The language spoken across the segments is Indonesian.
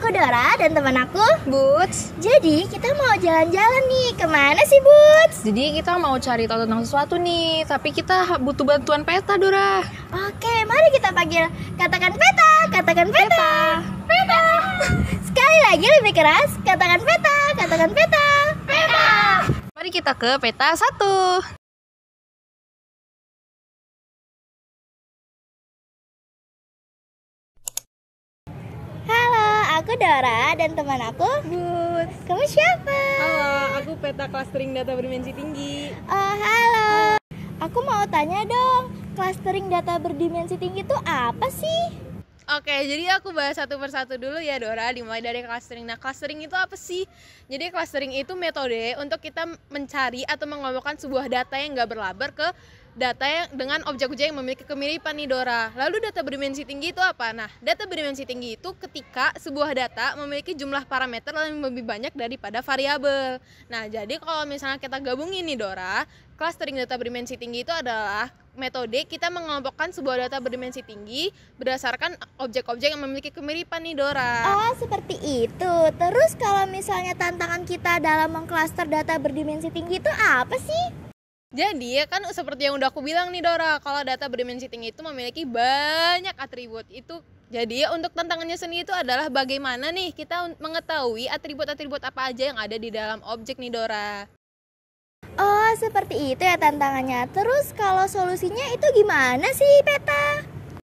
aku Dora dan teman aku Boots. Jadi kita mau jalan-jalan nih. Kemana sih Boots? Jadi kita mau cari tahu tentang sesuatu nih, tapi kita butuh bantuan peta, Dora. Oke, mari kita panggil. Katakan peta, katakan peta. Peta. Sekali lagi lebih keras. Katakan peta, katakan peta. Peta. Mari kita ke peta 1. Halo, aku Dora dan teman aku Boots. Kamu siapa? Halo, aku peta clustering data berdimensi tinggi. Oh, halo. Aku mau tanya dong, clustering data berdimensi tinggi itu apa sih? Oke, jadi aku bahas satu persatu dulu ya, Dora, dimulai dari clustering. Nah, clustering itu apa sih? Jadi clustering itu metode untuk kita mencari atau mengelompokkan sebuah data yang nggak berlabar ke data yang dengan objek-objek yang memiliki kemiripan nih, Dora. Lalu data berdimensi tinggi itu apa? Nah, data berdimensi tinggi itu ketika sebuah data memiliki jumlah parameter yang lebih banyak daripada variabel. Nah, jadi kalau misalnya kita gabungin nih, Dora, clustering data berdimensi tinggi itu adalah metode kita mengelompokkan sebuah data berdimensi tinggi berdasarkan objek-objek yang memiliki kemiripan nih, Dora. Oh, seperti itu. Terus kalau misalnya tantangan kita dalam mengklaster data berdimensi tinggi itu apa sih? Jadi ya kan seperti yang udah aku bilang nih, Dora, kalau data berdimensi tinggi itu memiliki banyak atribut. Jadi ya untuk tantangannya sendiri itu adalah bagaimana nih kita mengetahui atribut-atribut apa aja yang ada di dalam objek nih, Dora. Oh, seperti itu ya tantangannya. Terus kalau solusinya itu gimana sih, Peta?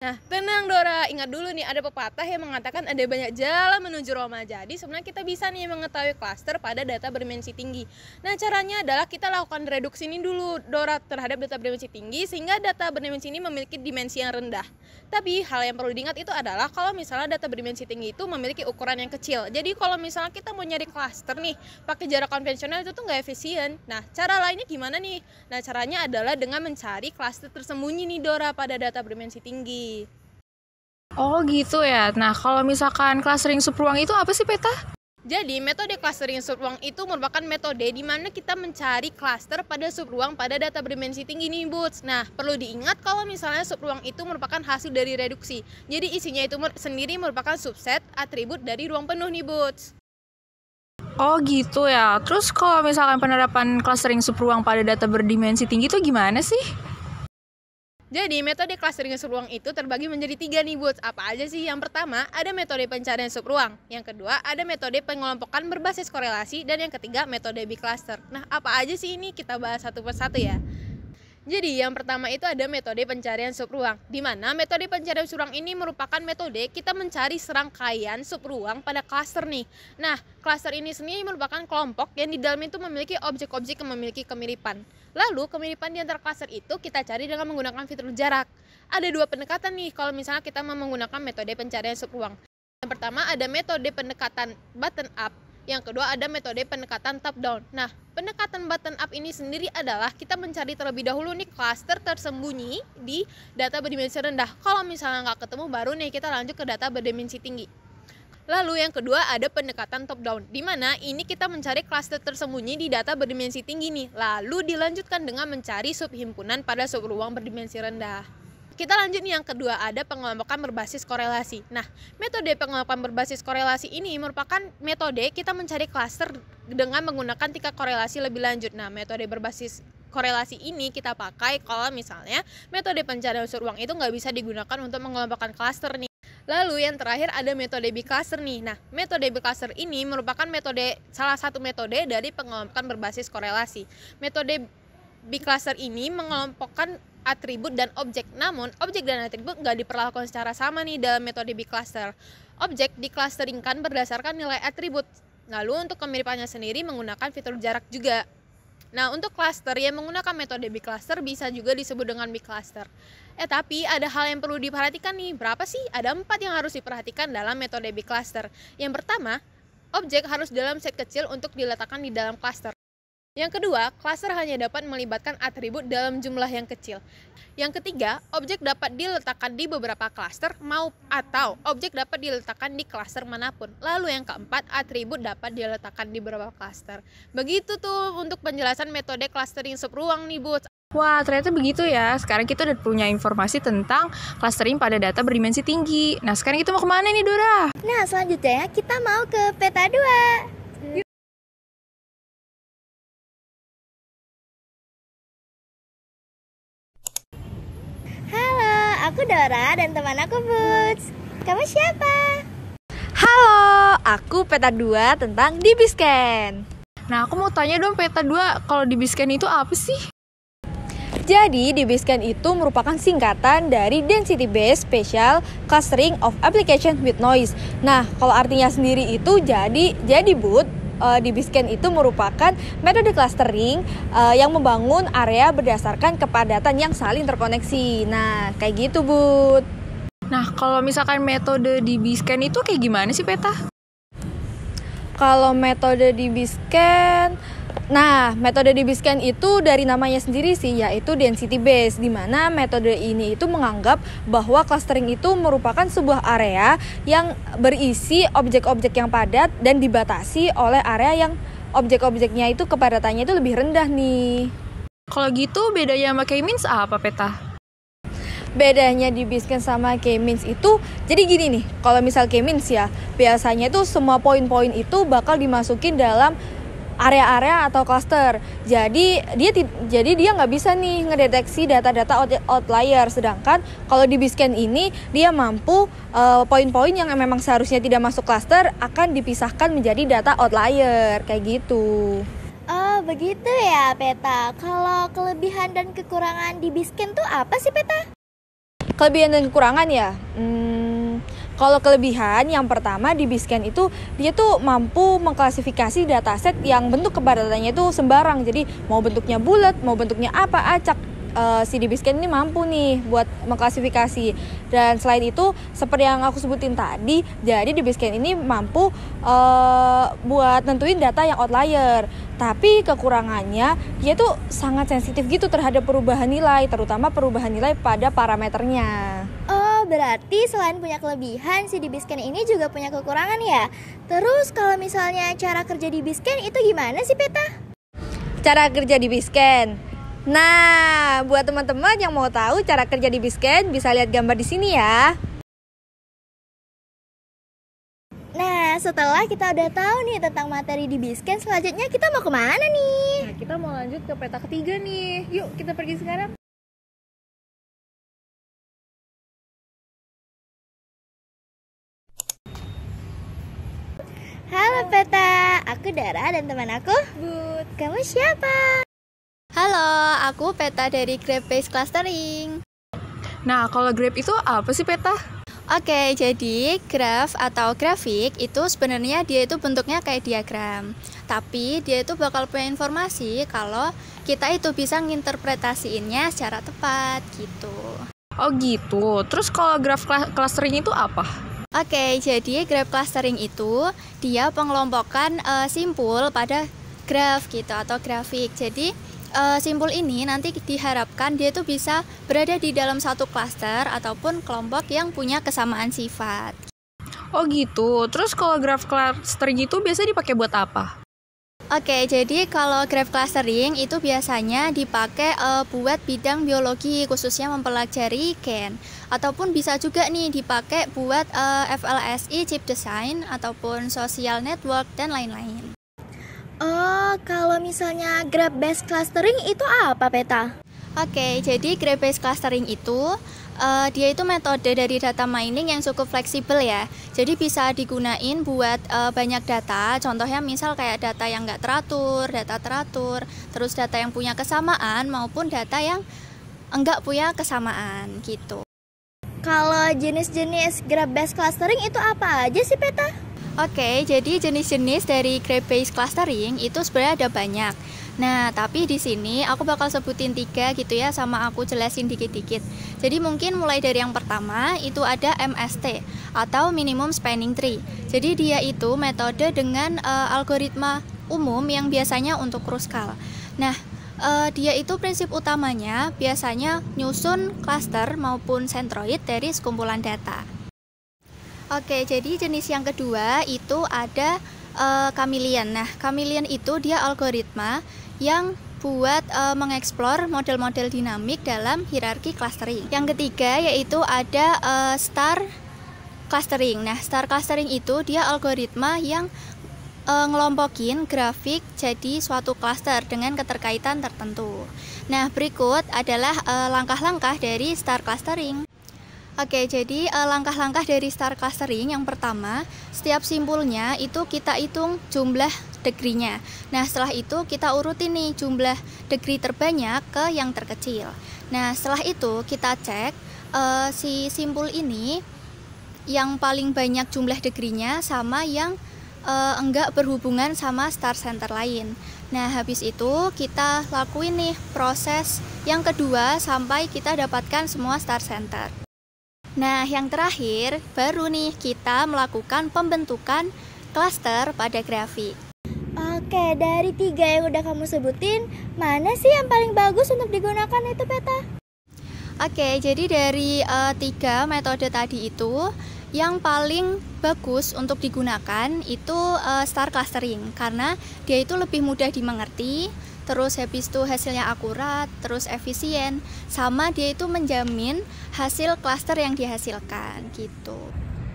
Nah, tenang, Dora, ingat dulu nih, ada pepatah yang mengatakan ada banyak jalan menuju Roma. Jadi sebenarnya kita bisa nih mengetahui klaster pada data berdimensi tinggi. Nah, caranya adalah kita lakukan reduksi ini dulu, Dora, terhadap data berdimensi tinggi, sehingga data berdimensi ini memiliki dimensi yang rendah. Tapi hal yang perlu diingat itu adalah kalau misalnya data berdimensi tinggi itu memiliki ukuran yang kecil. Jadi kalau misalnya kita mau nyari klaster nih pakai jarak konvensional itu tuh nggak efisien. Nah, cara lainnya gimana nih? Nah, caranya adalah dengan mencari klaster tersembunyi nih, Dora, pada data berdimensi tinggi. Oh gitu ya. Nah kalau misalkan clustering subruang itu apa sih, Peta? Jadi metode clustering subruang itu merupakan metode di mana kita mencari klaster pada subruang pada data berdimensi tinggi nih, Boots. Nah, perlu diingat kalau misalnya subruang itu merupakan hasil dari reduksi. Jadi isinya itu sendiri merupakan subset atribut dari ruang penuh nih, Boots. Oh gitu ya. Terus kalau misalkan penerapan clustering subruang pada data berdimensi tinggi itu gimana sih? Jadi metode clustering subruang itu terbagi menjadi 3 nih, Boots. Apa aja sih? Yang pertama ada metode pencarian subruang, yang kedua ada metode pengelompokan berbasis korelasi, dan yang ketiga metode bicluster. Nah, apa aja sih ini? Kita bahas satu persatu ya. Jadi yang pertama itu ada metode pencarian subruang, di mana metode pencarian subruang ini merupakan metode kita mencari serangkaian subruang pada klaster nih. Nah, klaster ini sendiri merupakan kelompok yang di dalam itu memiliki objek-objek yang memiliki kemiripan. Lalu kemiripan di antara klaster itu kita cari dengan menggunakan fitur jarak. Ada 2 pendekatan nih kalau misalnya kita mau menggunakan metode pencarian subruang. Yang pertama ada metode pendekatan button up, yang kedua ada metode pendekatan top down. Nah, pendekatan button up ini sendiri adalah kita mencari terlebih dahulu nih klaster tersembunyi di data berdimensi rendah. Kalau misalnya nggak ketemu, baru nih kita lanjut ke data berdimensi tinggi. Lalu yang kedua ada pendekatan top down, di mana ini kita mencari klaster tersembunyi di data berdimensi tinggi nih. Lalu dilanjutkan dengan mencari subhimpunan pada subruang berdimensi rendah. Kita lanjut nih yang kedua, ada pengelompokan berbasis korelasi. Nah, metode pengelompokan berbasis korelasi ini merupakan metode kita mencari klaster dengan menggunakan tingkat korelasi lebih lanjut. Nah, metode berbasis korelasi ini kita pakai kalau misalnya metode pencarian subruang itu nggak bisa digunakan untuk mengelompokkan klaster nih. Lalu yang terakhir ada metode bicluster nih. Nah, metode bicluster ini merupakan salah satu metode dari pengelompokan berbasis korelasi. Metode bicluster ini mengelompokkan atribut dan objek. Namun, objek dan atribut nggak diperlakukan secara sama nih dalam metode bicluster. Objek diklusteringkan berdasarkan nilai atribut. Lalu untuk kemiripannya sendiri menggunakan fitur jarak juga. Nah, untuk cluster yang menggunakan metode bicluster bisa juga disebut dengan bicluster. Tapi ada hal yang perlu diperhatikan nih. Berapa sih? Ada 4 yang harus diperhatikan dalam metode bicluster. Yang pertama, objek harus dalam set kecil untuk diletakkan di dalam cluster. Yang kedua, cluster hanya dapat melibatkan atribut dalam jumlah yang kecil. Yang ketiga, objek dapat diletakkan di beberapa cluster atau objek dapat diletakkan di cluster manapun. Lalu yang keempat, atribut dapat diletakkan di beberapa cluster. Begitu tuh untuk penjelasan metode clustering subruang nih, Boots. Wah, ternyata begitu ya. Sekarang kita udah punya informasi tentang clustering pada data berdimensi tinggi. Nah, sekarang kita mau kemana nih, Dora? Nah, selanjutnya kita mau ke peta 2. Halo, aku Dora dan teman aku Boots. Kamu siapa? Halo, aku peta 2 tentang DBScan. Nah, aku mau tanya dong peta 2, kalau DBScan itu apa sih? Jadi, DBScan itu merupakan singkatan dari Density Based Spatial Clustering of Application with Noise. Nah, kalau artinya sendiri itu jadi Bud, DBScan itu merupakan metode clustering yang membangun area berdasarkan kepadatan yang saling terkoneksi. Nah, kayak gitu, Bud. Nah, kalau misalkan metode DBScan itu kayak gimana sih, Peta? Kalau metode DBScan, metode DBScan itu dari namanya sendiri sih, yaitu density based, di mana metode ini itu menganggap bahwa clustering itu merupakan sebuah area yang berisi objek-objek yang padat dan dibatasi oleh area yang objek-objeknya itu kepadatannya itu lebih rendah nih. Kalau gitu bedanya sama K-means apa, Peta? Bedanya DBScan sama K-means itu, jadi gini nih, kalau misal K-means ya, biasanya itu semua poin-poin itu bakal dimasukin dalam area-area atau cluster. Jadi dia nggak bisa nih ngedeteksi data-data outlier. Sedangkan kalau DBScan ini dia mampu poin-poin yang memang seharusnya tidak masuk cluster akan dipisahkan menjadi data outlier kayak gitu. Oh, begitu ya, Peta. Kalau kelebihan dan kekurangan DBScan tuh apa sih, Peta? Kelebihan dan kekurangan ya. Kalau kelebihan yang pertama DBScan itu dia tuh mampu mengklasifikasi dataset yang bentuk kepadatannya itu sembarang. Jadi mau bentuknya bulat, mau bentuknya apa, acak. Si DBScan ini mampu nih buat mengklasifikasi. Dan selain itu seperti yang aku sebutin tadi, jadi DBScan ini mampu buat nentuin data yang outlier. Tapi kekurangannya dia tuh sangat sensitif gitu terhadap perubahan nilai, terutama perubahan nilai pada parameternya. Oh, berarti selain punya kelebihan, si DBScan ini juga punya kekurangan ya? Terus kalau misalnya cara kerja DBScan itu gimana sih, Peta? Cara kerja DBScan. Nah, buat teman-teman yang mau tahu cara kerja DBScan bisa lihat gambar di sini ya. Nah, setelah kita udah tahu nih tentang materi DBScan, selanjutnya kita mau kemana nih? Nah, kita mau lanjut ke peta ketiga nih. Yuk, kita pergi sekarang. Halo Peta, aku Dara dan teman aku Bud. Kamu siapa? Halo, aku Peta dari Graph Based Clustering. Nah, kalau graph itu apa sih, Peta? Oke, jadi graph atau grafik itu sebenarnya dia itu bentuknya kayak diagram. Tapi dia itu bakal punya informasi kalau kita itu bisa nginterpretasiinnya secara tepat gitu. Oh gitu. Terus kalau graph clustering itu apa? Oke, jadi graph clustering itu dia pengelompokan simpul pada graph gitu atau grafik. Jadi simpul ini nanti diharapkan dia itu bisa berada di dalam satu klaster ataupun kelompok yang punya kesamaan sifat. Oh gitu. Terus kalau graph clustering itu biasanya dipakai buat apa? Oke, jadi kalau graph clustering itu biasanya dipakai buat bidang biologi, khususnya mempelajari gen. Ataupun bisa juga nih dipakai buat FLSI, chip design, ataupun social network, dan lain-lain. Oh, kalau misalnya graph based clustering itu apa, Peta? Oke, jadi graph based clustering itu dia itu metode dari data mining yang cukup fleksibel ya. Jadi bisa digunain buat banyak data. Contohnya misal kayak data yang nggak teratur, data teratur, terus data yang punya kesamaan maupun data yang enggak punya kesamaan gitu. Kalau jenis-jenis graph based clustering itu apa aja sih, Peta? Oke, jadi jenis-jenis dari graph based clustering itu sebenarnya ada banyak. Nah, tapi di sini aku bakal sebutin 3 gitu ya, sama aku jelasin dikit-dikit. Jadi mungkin mulai dari yang pertama itu ada MST atau Minimum Spanning Tree. Jadi dia itu metode dengan algoritma umum yang biasanya untuk Kruskal. Nah, dia itu prinsip utamanya biasanya nyusun cluster maupun centroid dari sekumpulan data. Oke, jadi jenis yang kedua itu ada Chameleon. Nah, Chameleon itu dia algoritma yang buat mengeksplor model-model dinamik dalam hierarki clustering. Yang ketiga yaitu ada star clustering. Nah, star clustering itu dia algoritma yang ngelompokin grafik jadi suatu cluster dengan keterkaitan tertentu. Nah, berikut adalah langkah-langkah dari star clustering. Oke, jadi langkah-langkah dari star clustering yang pertama, setiap simpulnya itu kita hitung jumlah degree-nya. Nah, setelah itu kita urutin nih jumlah degree terbanyak ke yang terkecil. Nah, setelah itu kita cek si simpul ini yang paling banyak jumlah degree-nya sama yang enggak berhubungan sama star center lain. Nah, habis itu kita lakuin nih proses yang kedua sampai kita dapatkan semua star center. Nah, yang terakhir baru nih kita melakukan pembentukan cluster pada grafik. Oke, dari 3 yang udah kamu sebutin, mana sih yang paling bagus untuk digunakan itu peta? Oke, jadi dari 3 metode tadi itu yang paling bagus untuk digunakan itu star clustering karena dia itu lebih mudah dimengerti, terus habis itu hasilnya akurat, terus efisien, sama dia itu menjamin hasil cluster yang dihasilkan gitu.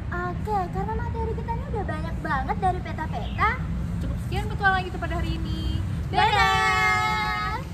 Oke, karena materi kita ini udah banyak banget dari peta-peta. Cukup sekian petualangan kita pada hari ini. Dadah!